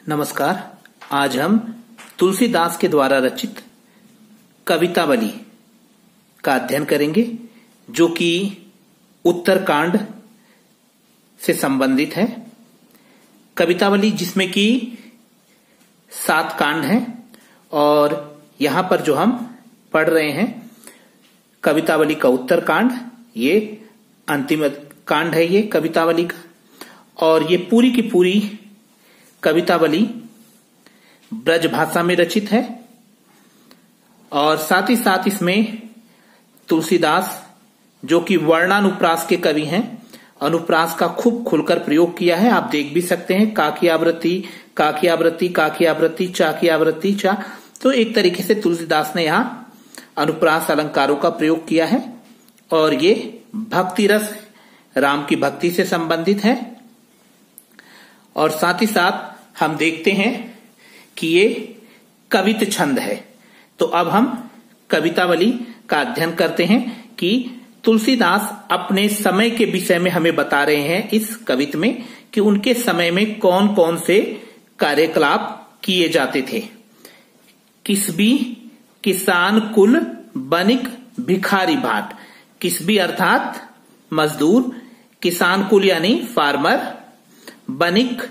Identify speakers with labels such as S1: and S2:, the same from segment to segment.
S1: नमस्कार। आज हम तुलसीदास के द्वारा रचित कवितावली का अध्ययन करेंगे, जो कि उत्तरकांड से संबंधित है। कवितावली जिसमें कि 7 कांड हैं और यहां पर जो हम पढ़ रहे हैं कवितावली का उत्तरकांड, ये अंतिम कांड है ये कवितावली का। और ये पूरी की पूरी कवितावली ब्रज भाषा में रचित है और साथ ही साथ इसमें तुलसीदास, जो कि वर्णानुप्रास के कवि हैं, अनुप्रास का खूब खुलकर प्रयोग किया है। आप देख भी सकते हैं, का की आवृत्ति, का की आवृत्ति, का की आवृत्ति, चा की आवृत्ति, चा। तो एक तरीके से तुलसीदास ने यहां अनुप्रास अलंकारों का प्रयोग किया है और ये भक्ति रस, राम की भक्ति से संबंधित है। और साथ ही साथ हम देखते हैं कि ये कवित छंद है। तो अब हम कवितावली का अध्ययन करते हैं कि तुलसीदास अपने समय के विषय में हमें बता रहे हैं इस कवित में कि उनके समय में कौन कौन से कार्यकलाप किए जाते थे। किसबी, किसान कुल, बनिक, भिखारी भाट। किसबी अर्थात मजदूर, किसान कुल यानी फार्मर, बनिक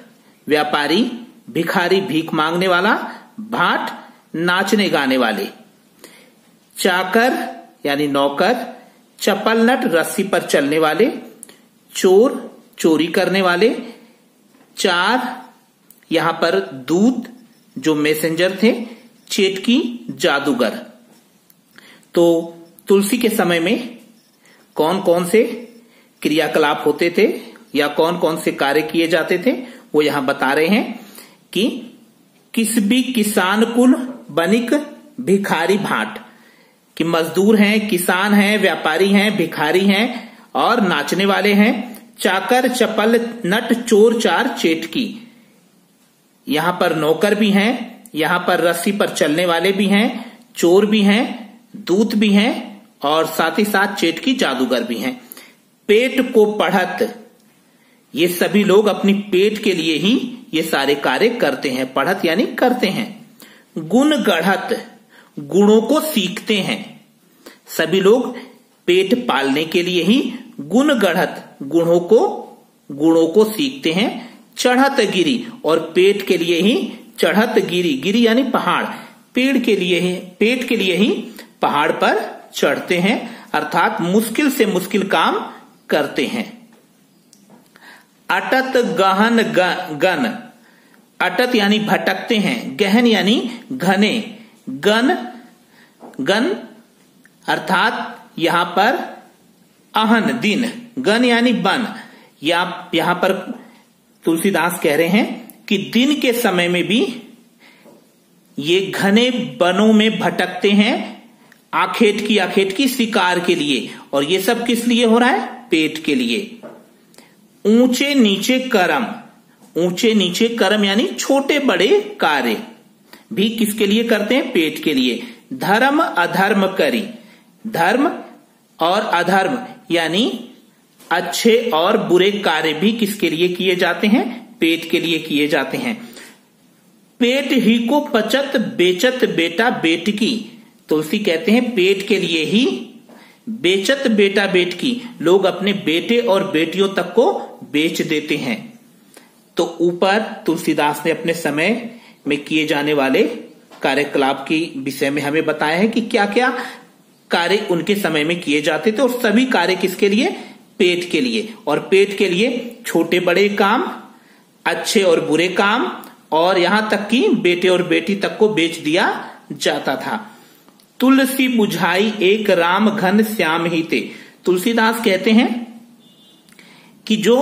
S1: व्यापारी, भिखारी भीख मांगने वाला, भाट नाचने गाने वाले, चाकर यानी नौकर, चपल नट रस्सी पर चलने वाले, चोर चोरी करने वाले, चार यहां पर दूत जो मैसेंजर थे, चेटकी जादूगर। तो तुलसी के समय में कौन कौन से क्रियाकलाप होते थे या कौन कौन से कार्य किए जाते थे वो यहां बता रहे हैं कि किसबी, किसान कुल, बनिक, भिखारी भाट। कि मजदूर हैं, किसान हैं, व्यापारी हैं, भिखारी हैं और नाचने वाले हैं, चाकर, चपल नट, चोर, चार, चेटकी। यहां पर नौकर भी हैं, यहां पर रस्सी पर चलने वाले भी हैं, चोर भी हैं, दूत भी हैं और साथ ही साथ चेटकी जादूगर भी हैं। पेट को पढ़त, ये सभी लोग अपनी पेट के लिए ही ये सारे कार्य करते हैं। पढ़त यानी करते हैं। गुण गढ़त, गुणों को सीखते हैं। सभी लोग पेट पालने के लिए ही गुण गढ़त, गुणों को सीखते हैं। चढ़त गिरी, और पेट के लिए ही चढ़त गिरी, गिरी यानी पहाड़, पेट के लिए ही पहाड़ पर चढ़ते हैं, अर्थात मुश्किल से मुश्किल काम करते हैं। अटत गहन गन, अटत यानी भटकते हैं, गहन यानी घने, गन अर्थात यहां पर अहन दिन, गन यानी वन। यहां पर तुलसीदास कह रहे हैं कि दिन के समय में भी ये घने वनों में भटकते हैं आखेट की शिकार के लिए। और ये सब किस लिए हो रहा है? पेट के लिए। ऊंचे नीचे कर्म, ऊंचे नीचे कर्म यानी छोटे बड़े कार्य भी किसके लिए करते हैं? पेट के लिए। धर्म अधर्म करी, धर्म और अधर्म यानी अच्छे और बुरे कार्य भी किसके लिए किए जाते हैं? पेट के लिए किए जाते हैं। पेट ही को पचत बेचत बेटा बेटकी, तुलसी कहते हैं पेट के लिए ही बेचत बेटा बेटकी, लोग अपने बेटे और बेटियों तक को बेच देते हैं। तो ऊपर तुलसीदास ने अपने समय में किए जाने वाले कार्यकलाप के विषय में हमें बताया है कि क्या क्या कार्य उनके समय में किए जाते थे और सभी कार्य किसके लिए? पेट के लिए। और पेट के लिए छोटे बड़े काम, अच्छे और बुरे काम और यहां तक कि बेटे और बेटी तक को बेच दिया जाता था। तुलसी बुझाई एक राम घन श्याम ही ते, तुलसीदास कहते हैं कि जो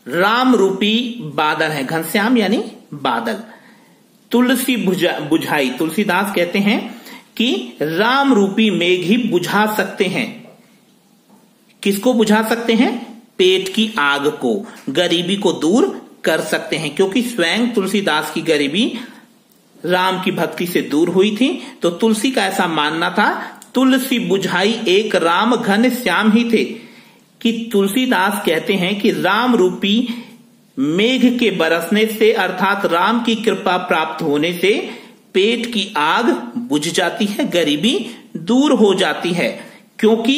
S1: राम रूपी बादल है, घनश्याम यानी बादल, तुलसी बुझाई, तुलसीदास कहते हैं कि राम रूपी मेघ ही बुझा सकते हैं। किसको बुझा सकते हैं? पेट की आग को, गरीबी को दूर कर सकते हैं, क्योंकि स्वयं तुलसीदास की गरीबी राम की भक्ति से दूर हुई थी। तो तुलसी का ऐसा मानना था, तुलसी बुझाई एक राम घन श्याम ही थे, कि तुलसीदास कहते हैं कि राम रूपी मेघ के बरसने से अर्थात राम की कृपा प्राप्त होने से पेट की आग बुझ जाती है, गरीबी दूर हो जाती है। क्योंकि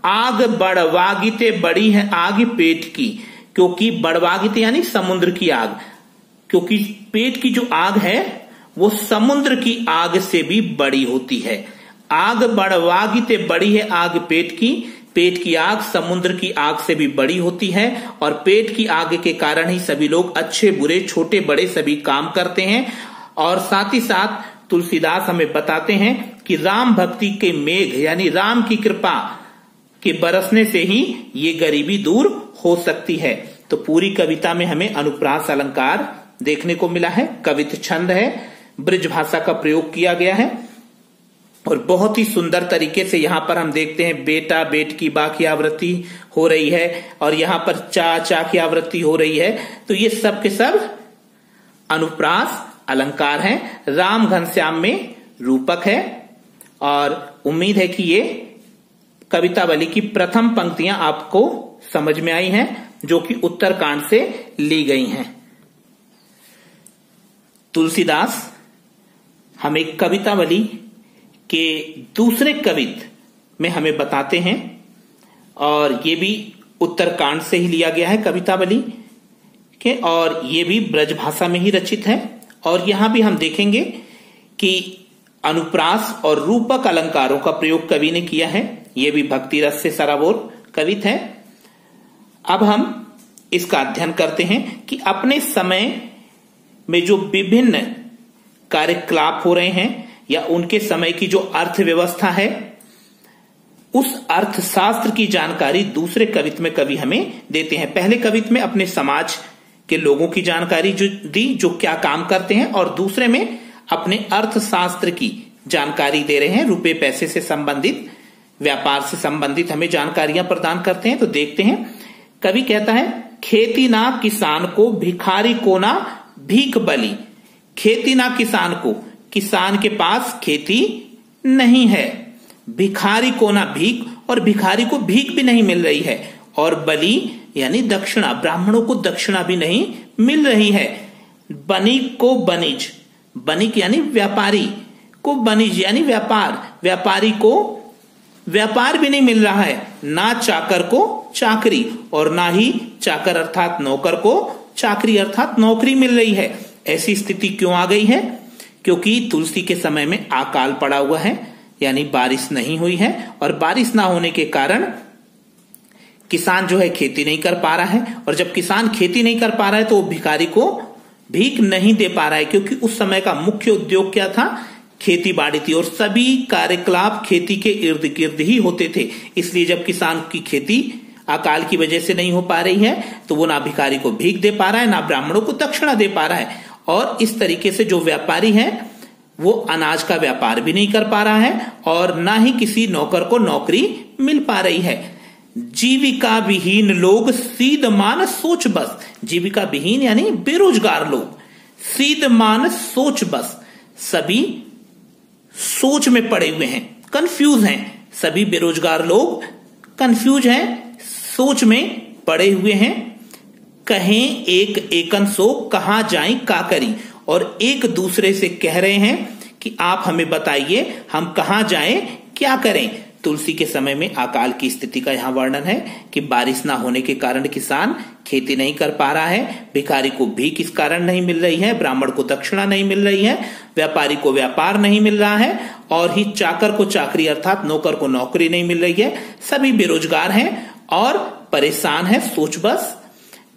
S1: आग बड़वागिते बड़ी है आग पेट की, क्योंकि बड़वागिते यानी समुद्र की आग, क्योंकि पेट की जो आग है वो समुद्र की आग से भी बड़ी होती है। आग बड़वागिते बड़ी है आग पेट की आग समुद्र की आग से भी बड़ी होती है। और पेट की आग के कारण ही सभी लोग अच्छे बुरे छोटे बड़े सभी काम करते हैं। और साथ ही साथ तुलसीदास हमें बताते हैं कि राम भक्ति के मेघ यानी राम की कृपा के बरसने से ही ये गरीबी दूर हो सकती है। तो पूरी कविता में हमें अनुप्रास अलंकार देखने को मिला है, कवित छंद है, ब्रज भाषा का प्रयोग किया गया है और बहुत ही सुंदर तरीके से यहां पर हम देखते हैं बेटा बेट की बा की आवृत्ति हो रही है और यहां पर चा की आवृत्ति हो रही है। तो ये सब के सब अनुप्रास अलंकार हैं। राम घनश्याम में रूपक है और उम्मीद है कि ये कवितावली की प्रथम पंक्तियां आपको समझ में आई हैं, जो कि उत्तरकांड से ली गई हैं। तुलसीदास हमें कवितावली के दूसरे कवित में हमें बताते हैं और ये भी उत्तरकांड से ही लिया गया है कवितावली के, और ये भी ब्रज भाषा में ही रचित है। और यहां भी हम देखेंगे कि अनुप्रास और रूपक अलंकारों का प्रयोग कवि ने किया है। ये भी भक्ति रस से सराबोर कवित है। अब हम इसका अध्ययन करते हैं कि अपने समय में जो विभिन्न कार्यकलाप हो रहे हैं या उनके समय की जो अर्थव्यवस्था है, उस अर्थशास्त्र की जानकारी दूसरे कवित में कवि हमें देते हैं। पहले कवित में अपने समाज के लोगों की जानकारी जो दी, जो क्या काम करते हैं, और दूसरे में अपने अर्थशास्त्र की जानकारी दे रहे हैं। रुपए पैसे से संबंधित, व्यापार से संबंधित हमें जानकारियां प्रदान करते हैं। तो देखते हैं, कवि कहता है, खेती ना किसान को भिखारी को ना भीख बली। खेती ना किसान को, किसान के पास खेती नहीं है, भिखारी को ना भीख, और भिखारी को भीख भी नहीं मिल रही है, और बली यानी दक्षिणा, ब्राह्मणों को दक्षिणा भी नहीं मिल रही है। बनिक को बनिज, बनिक यानी व्यापारी को बनिज यानी व्यापार, व्यापारी को व्यापार भी नहीं मिल रहा है। ना चाकर को चाकरी, और ना ही चाकर अर्थात नौकर को चाकरी अर्थात नौकरी मिल रही है। ऐसी स्थिति क्यों आ गई है? क्योंकि तुलसी के समय में अकाल पड़ा हुआ है, यानी बारिश नहीं हुई है, और बारिश ना होने के कारण किसान जो है खेती नहीं कर पा रहा है। और जब किसान खेती नहीं कर पा रहा है तो वो भिखारी को भीख नहीं दे पा रहा है, क्योंकि उस समय का मुख्य उद्योग क्या था? खेती बाड़ी थी, और सभी कार्यकलाप खेती के इर्द गिर्द ही होते थे। इसलिए जब किसान की खेती अकाल की वजह से नहीं हो पा रही है तो वो ना भिखारी को भीख दे पा रहा है, ना ब्राह्मणों को दक्षिणा दे पा रहा है। और इस तरीके से जो व्यापारी है वो अनाज का व्यापार भी नहीं कर पा रहा है, और ना ही किसी नौकर को नौकरी मिल पा रही है। जीविका विहीन लोग सीध मान सोच बस, जीविका विहीन यानी बेरोजगार लोग, सीध मान सोच बस, सभी सोच में पड़े हुए हैं, कंफ्यूज हैं। सभी बेरोजगार लोग कंफ्यूज हैं, सोच में पड़े हुए हैं। कहें एक एकन सो कहां जाएं का करी, और एक दूसरे से कह रहे हैं कि आप हमें बताइए हम कहां जाएं क्या करें। तुलसी के समय में अकाल की स्थिति का यहां वर्णन है कि बारिश ना होने के कारण किसान खेती नहीं कर पा रहा है, भिखारी को भीख इस कारण नहीं मिल रही है, ब्राह्मण को दक्षिणा नहीं मिल रही है, व्यापारी को व्यापार नहीं मिल रहा है, और ही चाकर को चाकरी अर्थात नौकर को नौकरी नहीं मिल रही है। सभी बेरोजगार हैं और परेशान है, सोच बस।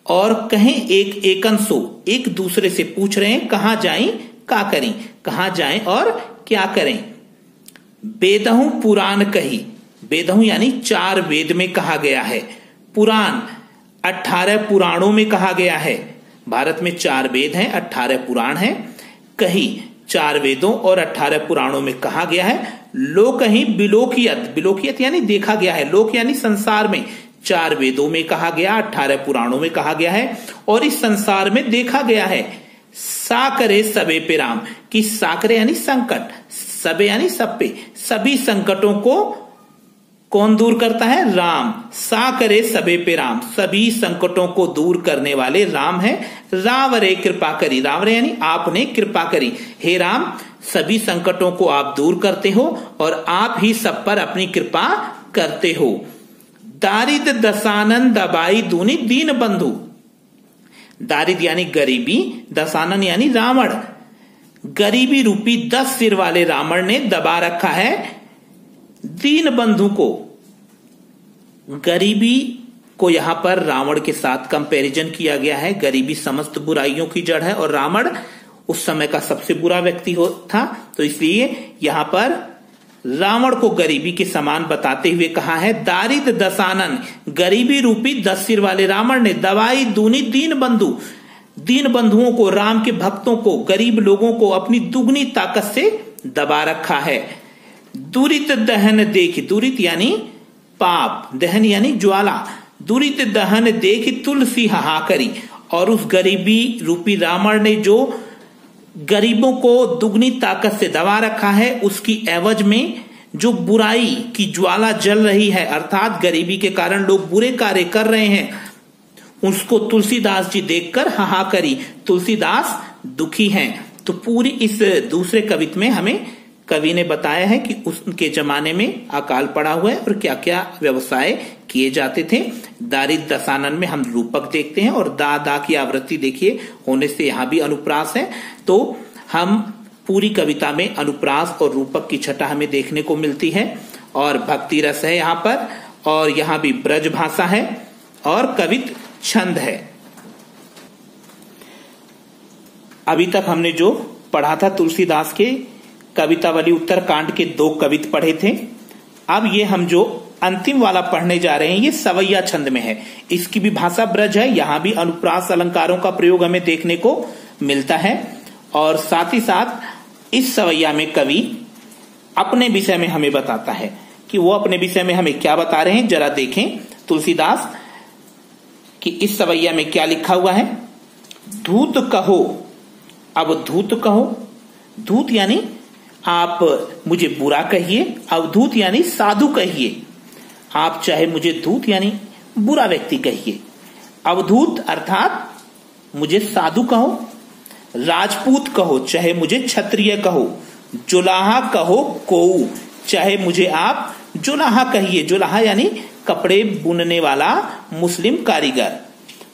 S1: और कहें एक एकन सो, एक दूसरे से पूछ रहे हैं कहां जाएं का करें, कहां जाएं और क्या करें। वेदहु पुराण कही, वेदहु यानी 4 वेद में कहा गया है, पुराण 18 पुराणों में कहा गया है। भारत में 4 वेद हैं, 18 पुराण हैं। कही 4 वेदों और 18 पुराणों में कहा गया है। लोक ही बिलोकियत, बिलोकियत यानी देखा गया है, लोक यानी संसार में, 4 वेदों में कहा गया, 18 पुराणों में कहा गया है, और इस संसार में देखा गया है। साकरे सबे पे राम, कि साकरे यानी संकट, सबे यानी सब पे, सभी संकटों को कौन दूर करता है? राम। सा करे सबे पे राम, सभी संकटों को दूर करने वाले राम है। रावरे कृपा करी, रावरे यानी आपने कृपा करी। हे राम, सभी संकटों को आप दूर करते हो और आप ही सब पर अपनी कृपा करते हो। दारिद दसानन दबाई दूनी दीन बंधु, दारिद यानी गरीबी, दसानन यानी रावण, गरीबी रूपी 10 सिर वाले रावण ने दबा रखा है दीन बंधु को। गरीबी को यहां पर रावण के साथ कंपैरिजन किया गया है। गरीबी समस्त बुराइयों की जड़ है और रावण उस समय का सबसे बुरा व्यक्ति था, तो इसलिए यहां पर रावण को गरीबी के समान बताते हुए कहा है दारिद दसानन, गरीबी रूपी 10 सिर वाले रावण ने दवाई दूनी दीन बंधु, दीन बंधुओं को, राम के भक्तों को, गरीब लोगों को अपनी दुगनी ताकत से दबा रखा है। दुरित दहन देख, दुरित यानी पाप, दहन यानी ज्वाला, दुरित दहन देख तुलसी हाहाकरी, और उस गरीबी रूपी रावण ने जो गरीबों को दुगनी ताकत से दबा रखा है, उसकी एवज में जो बुराई की ज्वाला जल रही है, अर्थात गरीबी के कारण लोग बुरे कार्य कर रहे हैं, उसको तुलसीदास जी देखकर हाहाकरी, तुलसीदास दुखी हैं। तो पूरी इस दूसरे कवित में हमें कवि ने बताया है कि उसके जमाने में अकाल पड़ा हुआ है और क्या क्या व्यवसाय किए जाते थे। दारिद दसानन में हम रूपक देखते हैं और दा दा की आवृत्ति देखिए होने से यहां भी अनुप्रास है। तो हम पूरी कविता में अनुप्रास और रूपक की छटा हमें देखने को मिलती है और भक्ति रस है यहां पर, और यहां भी ब्रज भाषा है और कवित छंद है। अभी तक हमने जो पढ़ा था तुलसीदास के कवितावली उत्तरकांड के 2 कवित पढ़े थे। अब ये हम जो अंतिम वाला पढ़ने जा रहे हैं ये सवैया छंद में है। इसकी भी भाषा ब्रज है, यहां भी अनुप्रास अलंकारों का प्रयोग हमें देखने को मिलता है। और साथ ही साथ इस सवैया में कवि अपने विषय में हमें बताता है कि वो अपने विषय में हमें क्या बता रहे हैं। जरा देखें तुलसीदास कि इस सवैया में क्या लिखा हुआ है। धूत कहो, अब धूत कहो, धूत यानी आप मुझे बुरा कहिए, अवधूत यानी साधु कहिए। आप चाहे मुझे धूत यानी बुरा व्यक्ति कहिए, अवधूत अर्थात मुझे साधु कहो, राजपूत कहो चाहे मुझे क्षत्रिय कहो, जुलाहा कहो कोऊ, चाहे मुझे आप जुलाहा कहिए। जुलाहा यानी कपड़े बुनने वाला मुस्लिम कारीगर।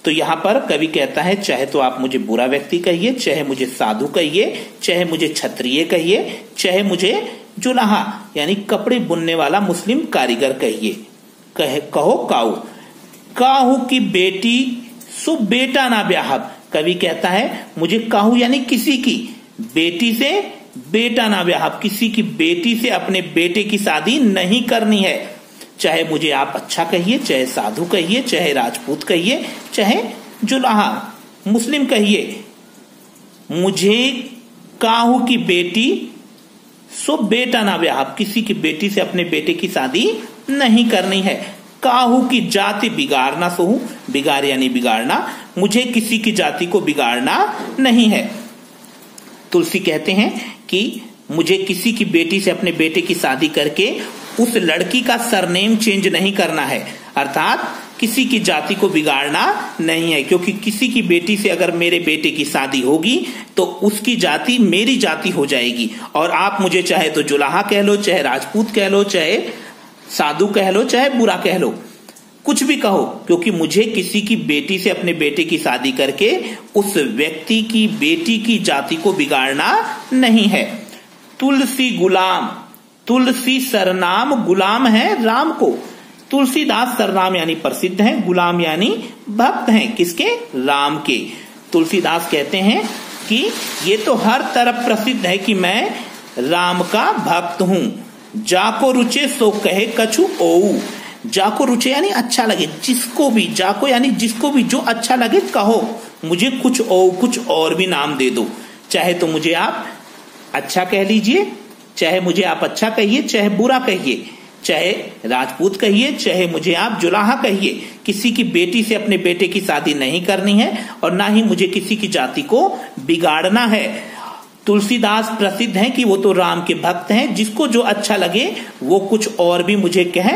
S1: तो यहां पर कवि कहता है चाहे तो आप मुझे बुरा व्यक्ति कहिए, चाहे मुझे साधु कहिए, चाहे मुझे क्षत्रिय कहिए, चाहे मुझे जुलाहा यानी कपड़े बुनने वाला मुस्लिम कारीगर कहिए। कहो काऊ, काहू की बेटी सो बेटा ना ब्याहब। कवि कहता है मुझे काहू यानी किसी की बेटी से बेटा ना ब्याहब, किसी की बेटी से अपने बेटे की शादी नहीं करनी है। चाहे मुझे आप अच्छा कहिए, चाहे साधु कहिए, चाहे राजपूत कहिए, चाहे जुलाहा मुस्लिम कहिए, मुझे काहू की बेटी सो बेटा ना ब्याह, किसी की बेटी से अपने बेटे की शादी नहीं करनी है। काहू की जाति बिगाड़ना सोहू, बिगाड़ यानी बिगाड़ना, मुझे किसी की जाति को बिगाड़ना नहीं है। तुलसी कहते हैं कि मुझे किसी की बेटी से अपने बेटे की शादी करके उस लड़की का सरनेम चेंज नहीं करना है, अर्थात किसी की जाति को बिगाड़ना नहीं है, क्योंकि किसी की बेटी से अगर मेरे बेटे की शादी होगी तो उसकी जाति मेरी जाति हो जाएगी। और आप मुझे चाहे तो जुलाहा कह लो, चाहे राजपूत कह लो, चाहे साधु कह लो, चाहे बुरा कह लो, कुछ भी कहो, क्योंकि मुझे किसी की बेटी से अपने बेटे की शादी करके उस व्यक्ति की बेटी की जाति को बिगाड़ना नहीं है। तुलसी गुलाम, तुलसी सरनाम, गुलाम है राम को। तुलसीदास सरनाम यानी प्रसिद्ध हैं, गुलाम यानी भक्त हैं, किसके? राम के। तुलसीदास कहते हैं कि ये तो हर तरफ प्रसिद्ध है कि मैं राम का भक्त हूं। जाको रुचे सो कहे कछु ओऊ, जाको रुचे यानी अच्छा लगे, जिसको भी, जाको यानी जिसको भी जो अच्छा लगे कहो, मुझे कुछ कुछ और भी नाम दे दो, चाहे तो मुझे आप अच्छा कह लीजिए, चाहे मुझे आप अच्छा कहिए, चाहे बुरा कहिए, चाहे राजपूत कहिए, चाहे मुझे आप जुलाहा कहिए, किसी की बेटी से अपने बेटे की शादी नहीं करनी है और ना ही मुझे किसी की जाति को बिगाड़ना है। तुलसीदास प्रसिद्ध हैं कि वो तो राम के भक्त हैं, जिसको जो अच्छा लगे वो कुछ और भी मुझे कह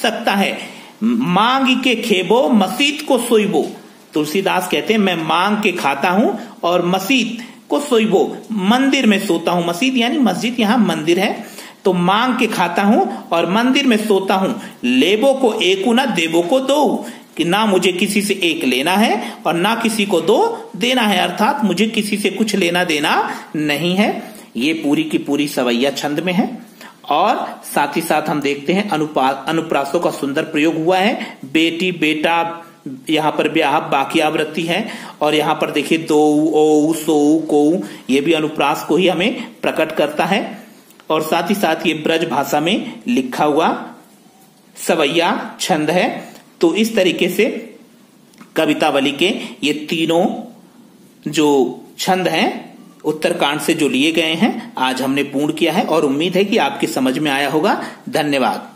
S1: सकता है। मांग के खेबो मसीत को सोइबो। तुलसीदास कहते हैं मैं मांग के खाता हूं और मसीत को सोइबो, मंदिर में सोता हूं। मसीत यानी मस्जिद, यहां मंदिर है। तो मांग के खाता हूं और मंदिर में सोता हूं। लेबो को एकू ना देबो को दो, कि ना मुझे किसी से एक लेना है और ना किसी को दो देना है, अर्थात मुझे किसी से कुछ लेना देना नहीं है। ये पूरी की पूरी सवैया छंद में है। और साथ ही साथ हम देखते हैं अनुप्रासों का सुंदर प्रयोग हुआ है। बेटी, बेटा, यहां पर ब्याह बाकी आवृत्ति है। और यहां पर देखिए दो, ओ, सो, को, ये भी अनुप्रास को ही हमें प्रकट करता है। और साथ ही साथ ये ब्रज भाषा में लिखा हुआ सवैया छंद है। तो इस तरीके से कवितावली के ये तीनों जो छंद हैं उत्तरकांड से जो लिए गए हैं आज हमने पूर्ण किया है और उम्मीद है कि आपकी समझ में आया होगा। धन्यवाद।